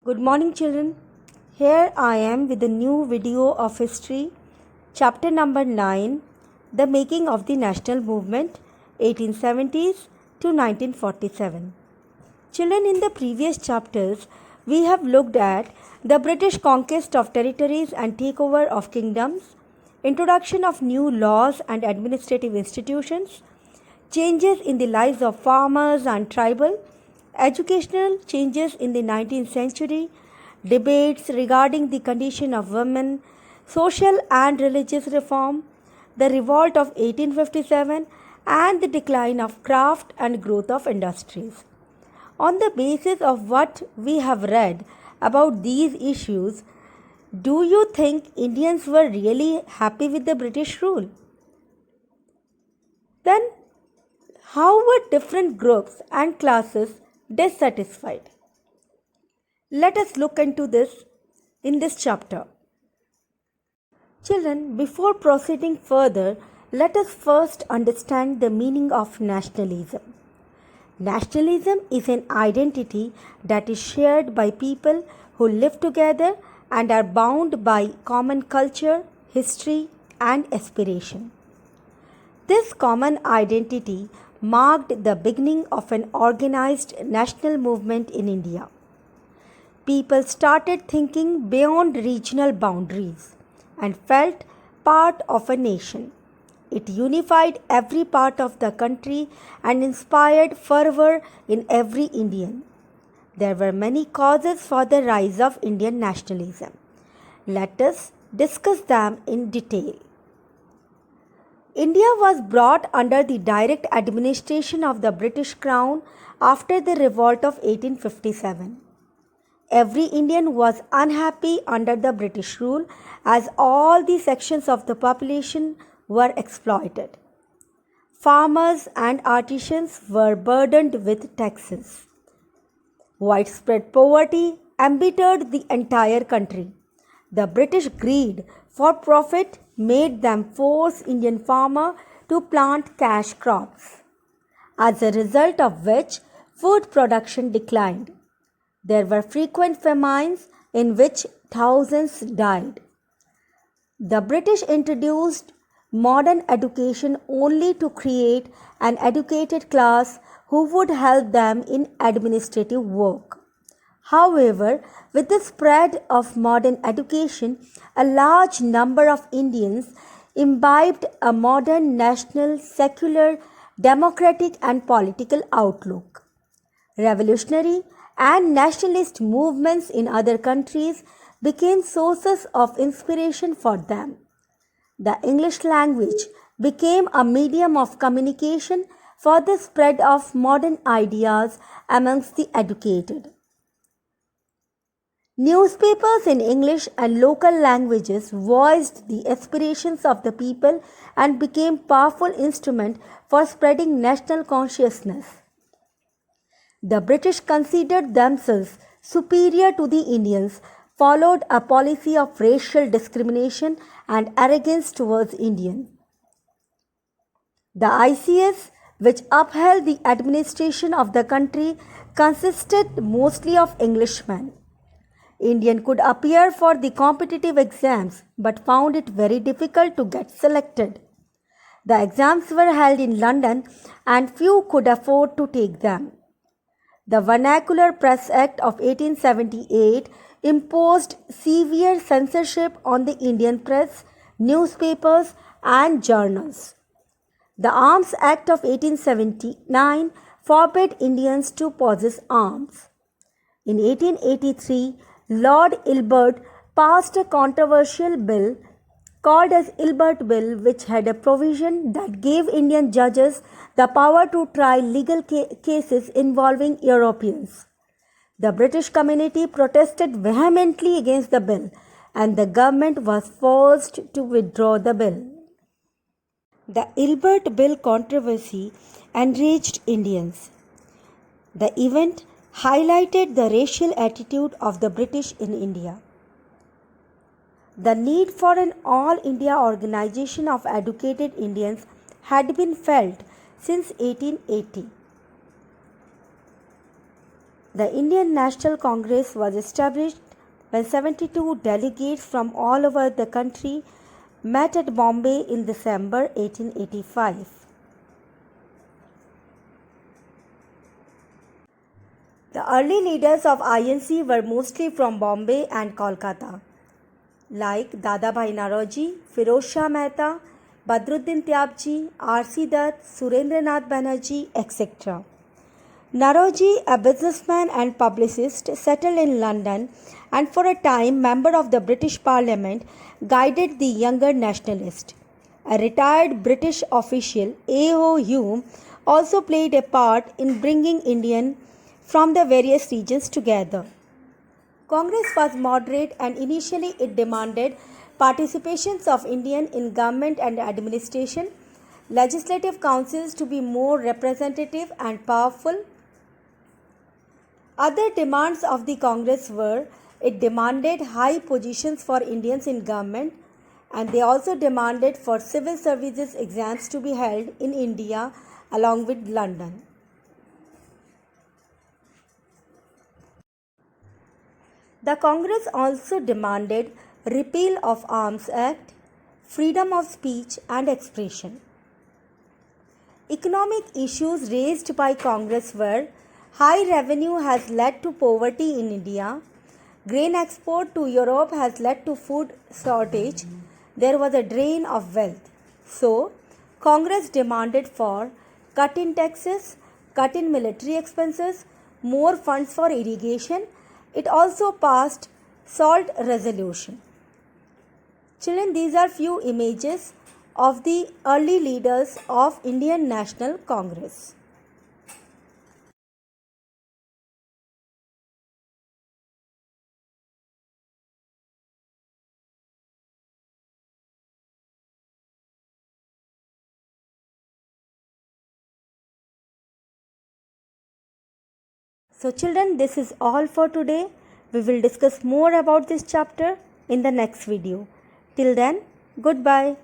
Good morning, children. Here I am with a new video of history, chapter number 9, The Making of the National Movement, 1870s to 1947. Children, in the previous chapters, we have looked at the British conquest of territories and takeover of kingdoms, introduction of new laws and administrative institutions, changes in the lives of farmers and tribal, educational changes in the 19th century, debates regarding the condition of women, social and religious reform, the revolt of 1857, and the decline of craft and growth of industries. On the basis of what we have read about these issues, do you think Indians were really happy with the British rule? Then, how were different groups and classes dissatisfied? Let us look into this in this chapter. Children, before proceeding further, let us first understand the meaning of nationalism. Nationalism is an identity that is shared by people who live together and are bound by common culture, history, and aspiration. This common identity marked the beginning of an organized national movement in India. People started thinking beyond regional boundaries and felt part of a nation. It unified every part of the country and inspired fervor in every Indian. There were many causes for the rise of Indian nationalism. Let us discuss them in detail. India was brought under the direct administration of the British Crown after the revolt of 1857. Every Indian was unhappy under the British rule as all the sections of the population were exploited. Farmers and artisans were burdened with taxes. Widespread poverty embittered the entire country. The British greed for profit made them force Indian farmers to plant cash crops, as a result of which food production declined. There were frequent famines in which thousands died. The British introduced modern education only to create an educated class who would help them in administrative work. However, with the spread of modern education, a large number of Indians imbibed a modern national, secular, democratic and political outlook. Revolutionary and nationalist movements in other countries became sources of inspiration for them. The English language became a medium of communication for the spread of modern ideas amongst the educated. Newspapers in English and local languages voiced the aspirations of the people and became powerful instruments for spreading national consciousness. The British considered themselves superior to the Indians, followed a policy of racial discrimination and arrogance towards Indians. The ICS, which upheld the administration of the country, consisted mostly of Englishmen. Indians could appear for the competitive exams but found it very difficult to get selected. The exams were held in London and few could afford to take them. The Vernacular Press Act of 1878 imposed severe censorship on the Indian press, newspapers, and journals. The Arms Act of 1879 forbade Indians to possess arms. In 1883, Lord Ilbert passed a controversial bill called as Ilbert Bill, which had a provision that gave Indian judges the power to try legal cases involving Europeans. The British community protested vehemently against the bill, and the government was forced to withdraw the bill. The Ilbert Bill controversy enraged Indians. The event highlighted the racial attitude of the British in India. The need for an all India organization of educated Indians had been felt since 1880. The Indian National Congress was established when 72 delegates from all over the country met at Bombay in December 1885. The early leaders of INC were mostly from Bombay and Kolkata, like Dadabhai Naroji, Firoz Shah Mehta, Badruddin Tyabji, R.C. Dutt, Surendranath Banerjee, etc. Naroji, a businessman and publicist, settled in London and for a time member of the British Parliament, guided the younger nationalist. A retired British official, A.O. Hume, also played a part in bringing Indians from the various regions together. Congress was moderate and initially it demanded participations of Indians in government and administration, legislative councils to be more representative and powerful. Other demands of the Congress were it demanded high positions for Indians in government, and they also demanded for civil services exams to be held in India along with London. The Congress also demanded repeal of Arms Act, freedom of speech and expression. Economic issues raised by Congress were high revenue has led to poverty in India, grain export to Europe has led to food shortage, there was a drain of wealth. So, Congress demanded for cut in taxes, cut in military expenses, more funds for irrigation. It also passed SALT resolution. Children, these are few images of the early leaders of Indian National Congress. So children, this is all for today. We will discuss more about this chapter in the next video. Till then, goodbye.